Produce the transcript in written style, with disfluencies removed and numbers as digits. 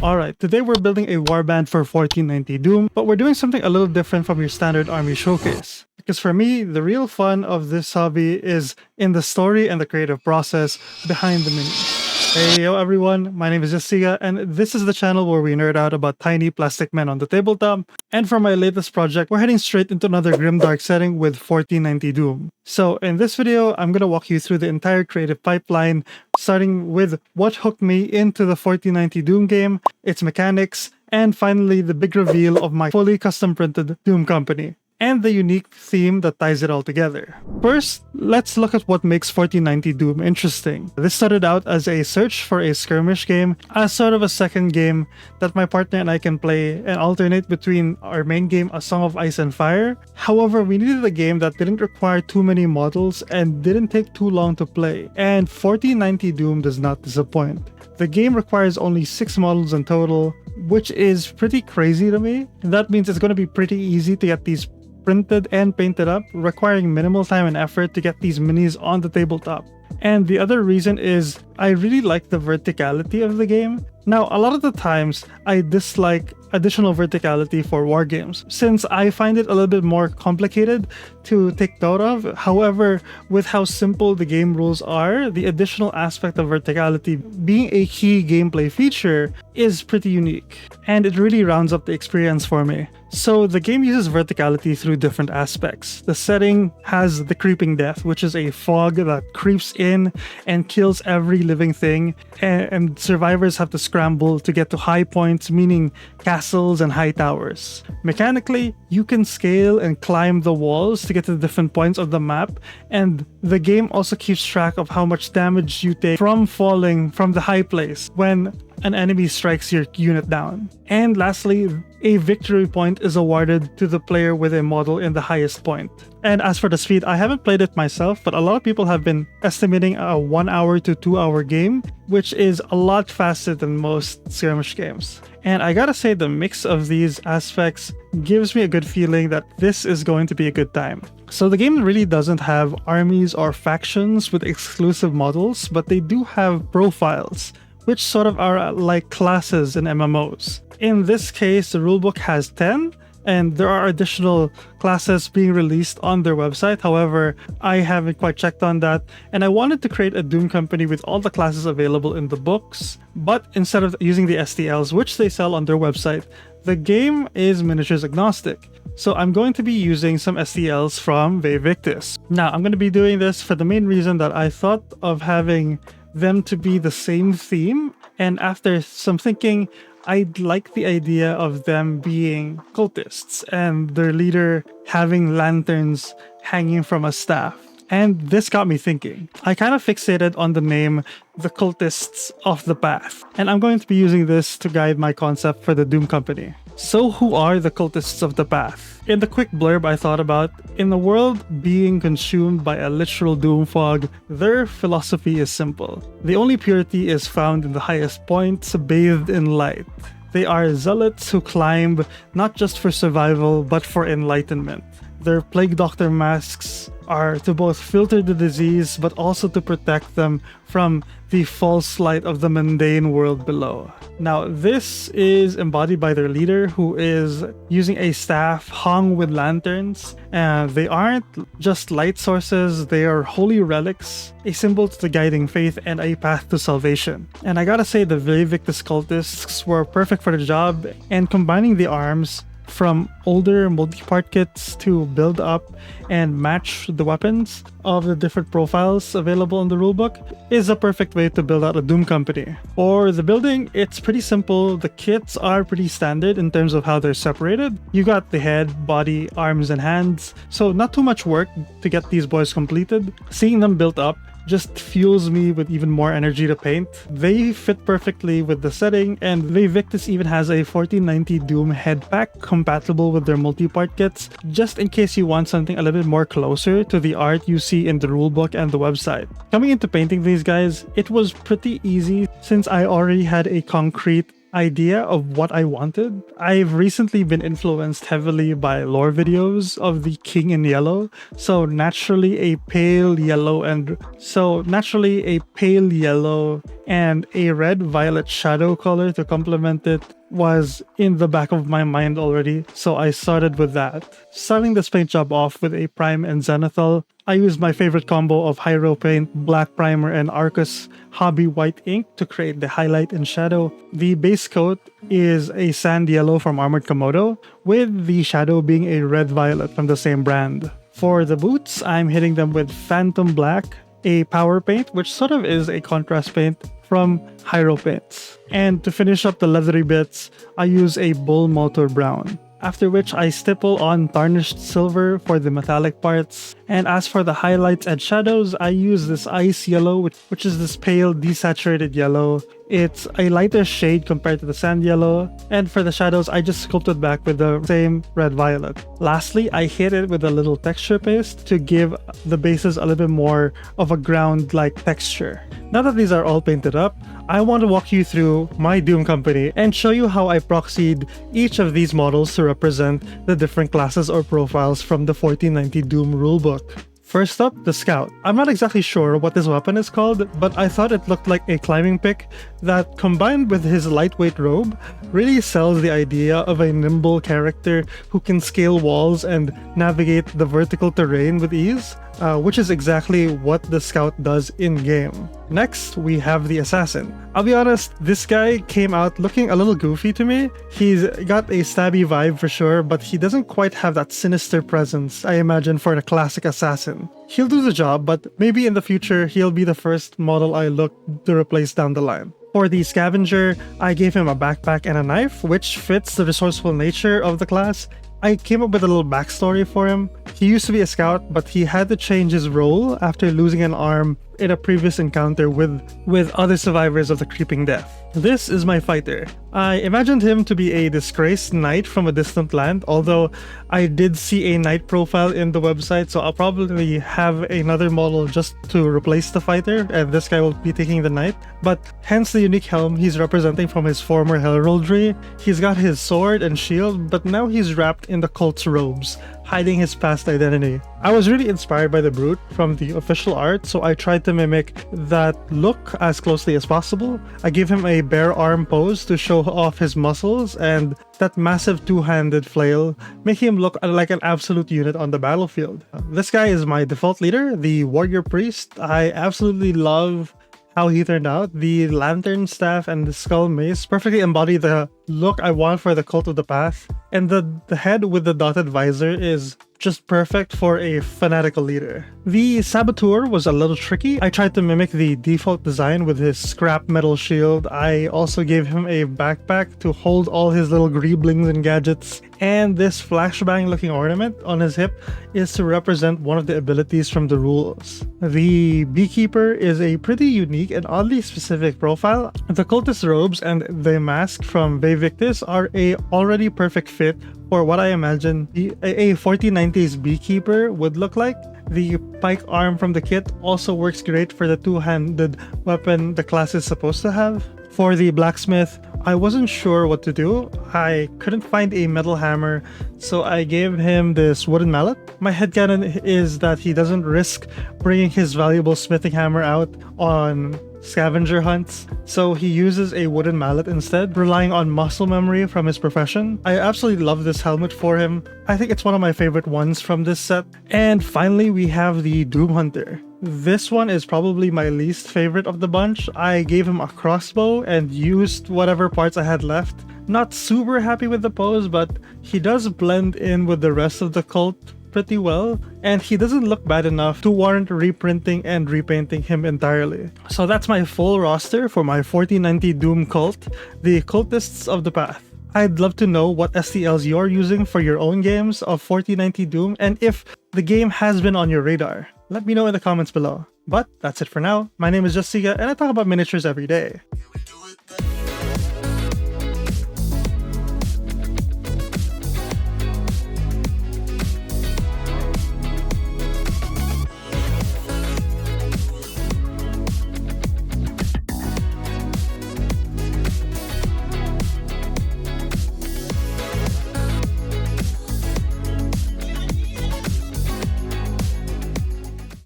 Alright, today we're building a warband for 1490 Doom, but we're doing something a little different from your standard army showcase. Because for me, the real fun of this hobby is in the story and the creative process behind the minis. Hey yo everyone, my name is Jessica, and this is the channel where we nerd out about tiny plastic men on the tabletop. And for my latest project, we're heading straight into another grimdark setting with 1490 Doom. So in this video, I'm gonna walk you through the entire creative pipeline, starting with what hooked me into the 1490 Doom game, its mechanics, and finally the big reveal of my fully custom printed Doom company, and the unique theme that ties it all together. First, let's look at what makes 1490 Doom interesting. This started out as a search for a skirmish game, as sort of a second game that my partner and I can play and alternate between our main game, A Song of Ice and Fire. However, we needed a game that didn't require too many models and didn't take too long to play, and 1490 Doom does not disappoint. The game requires only 6 models in total, which is pretty crazy to me. That means it's going to be pretty easy to get these printed and painted up, requiring minimal time and effort to get these minis on the tabletop. And the other reason is I really like the verticality of the game. Now, a lot of the times I dislike additional verticality for war games, since I find it a little bit more complicated to take note of. However, with how simple the game rules are, the additional aspect of verticality being a key gameplay feature is pretty unique, and it really rounds up the experience for me. So the game uses verticality through different aspects. The setting has the creeping death, which is a fog that creeps in and kills every living thing, and survivors have to scramble to get to high points, meaning castles and high towers. Mechanically, you can scale and climb the walls to get to the different points of the map, and the game also keeps track of how much damage you take from falling from the high place when an enemy strikes your unit down. And lastly, a victory point is awarded to the player with a model in the highest point. And as for the speed, I haven't played it myself, but a lot of people have been estimating a 1 hour to 2 hour game, which is a lot faster than most skirmish games. And I gotta say, the mix of these aspects gives me a good feeling that this is going to be a good time. So the game really doesn't have armies or factions with exclusive models, but they do have profiles, which sort of are like classes in MMOs. In this case, the rulebook has 10, and there are additional classes being released on their website. However, I haven't quite checked on that, and I wanted to create a Doom company with all the classes available in the books, but instead of using the STLs, which they sell on their website, the game is miniatures agnostic. So I'm going to be using some STLs from Victus. Now, I'm going to be doing this for the main reason that I thought of having them to be the same theme, and after some thinking, I like the idea of them being cultists and their leader having lanterns hanging from a staff. And this got me thinking. I kind of fixated on the name, the Cultists of the Path, and I'm going to be using this to guide my concept for the Doom company. So who are the Cultists of the Path? In the quick blurb I thought about, in the world being consumed by a literal doom fog, their philosophy is simple. The only purity is found in the highest points, bathed in light. They are zealots who climb not just for survival, but for enlightenment. Their plague doctor masks are to both filter the disease, but also to protect them from the false light of the mundane world below. Now, this is embodied by their leader, who is using a staff hung with lanterns. And they aren't just light sources, they are holy relics, a symbol to the guiding faith and a path to salvation. And I gotta say, the Victus cultists were perfect for the job, and combining the arms from older multi-part kits to build up and match the weapons of the different profiles available in the rulebook is a perfect way to build out a Doom company. For the building, it's pretty simple. The kits are pretty standard in terms of how they're separated. You got the head, body, arms, and hands, so not too much work to get these boys completed. Seeing them built up just fuels me with even more energy to paint. They fit perfectly with the setting, and Victus even has a 1490 Doom head pack compatible with their multi-part kits, just in case you want something a little bit more closer to the art you see in the rulebook and the website. Coming into painting these guys, it was pretty easy since I already had a concrete idea of what I wanted. I've recently been influenced heavily by lore videos of the King in Yellow, so naturally a pale yellow and a red-violet shadow color to complement it was in the back of my mind already, so I started with that. Starting this paint job off with a Prime and Zenithal, I used my favorite combo of Hyro Paint, Black Primer, and Arcus Hobby White ink to create the highlight and shadow. The base coat is a sand yellow from Armored Komodo, with the shadow being a red-violet from the same brand. For the boots, I'm hitting them with Phantom Black, a power paint, which sort of is a contrast paint from Hyro Paints. And to finish up the leathery bits, I use a Bull Motor Brown. After which I stipple on tarnished silver for the metallic parts. And as for the highlights and shadows, I use this ice yellow, which is this pale desaturated yellow. It's a lighter shade compared to the sand yellow. And for the shadows, I just sculpted back with the same red-violet. Lastly, I hit it with a little texture paste to give the bases a little bit more of a ground-like texture. Now that these are all painted up, I want to walk you through my Doom company and show you how I proxied each of these models to represent the different classes or profiles from the 1490 Doom rulebook. First up, the Scout. I'm not exactly sure what this weapon is called, but I thought it looked like a climbing pick that, combined with his lightweight robe, really sells the idea of a nimble character who can scale walls and navigate the vertical terrain with ease, which is exactly what the Scout does in-game. Next, we have the Assassin. I'll be honest, this guy came out looking a little goofy to me. He's got a stabby vibe for sure, but he doesn't quite have that sinister presence I imagine for a classic Assassin. He'll do the job, but maybe in the future he'll be the first model I look to replace down the line. For the Scavenger, I gave him a backpack and a knife, which fits the resourceful nature of the class. I came up with a little backstory for him. He used to be a scout, but he had to change his role after losing an arm in a previous encounter with other survivors of the Creeping Death. This is my fighter. I imagined him to be a disgraced knight from a distant land, although I did see a knight profile in the website, so I'll probably have another model just to replace the fighter, and this guy will be taking the knight. But hence the unique helm he's representing from his former heraldry. He's got his sword and shield, but now he's wrapped in the cult's robes, hiding his past identity. I was really inspired by the Brute from the official art, so I tried to mimic that look as closely as possible. I gave him a bare arm pose to show off his muscles and that massive two-handed flail, making him look like an absolute unit on the battlefield. This guy is my default leader, the Warrior Priest. I absolutely love how he turned out. The lantern staff and the skull mace perfectly embody the look I want for the Cult of the Path, and the head with the dotted visor is just perfect for a fanatical leader. The Saboteur was a little tricky. I tried to mimic the default design with his scrap metal shield. I also gave him a backpack to hold all his little greeblings and gadgets, and this flashbang looking ornament on his hip is to represent one of the abilities from the rules. The Beekeeper is a pretty unique and oddly specific profile. The cultist robes and the mask from Victus are a already perfect fit for what I imagine a 1490s Beekeeper would look like. The pike arm from the kit also works great for the two-handed weapon the class is supposed to have. For the blacksmith, I wasn't sure what to do. I couldn't find a metal hammer, so I gave him this wooden mallet. My headcanon is that he doesn't risk bringing his valuable smithing hammer out on scavenger hunts, so he uses a wooden mallet instead, relying on muscle memory from his profession. I absolutely love this helmet for him. I think it's one of my favorite ones from this set. And finally, we have the Doom Hunter. This one is probably my least favorite of the bunch. I gave him a crossbow and used whatever parts I had left. Not super happy with the pose, but he does blend in with the rest of the cult pretty well, and he doesn't look bad enough to warrant reprinting and repainting him entirely. So that's my full roster for my 1490 Doom cult, the Cultists of the Path. I'd love to know what STLs you're using for your own games of 1490 Doom, and if the game has been on your radar. Let me know in the comments below. But that's it for now. My name is Justiga, and I talk about miniatures every day.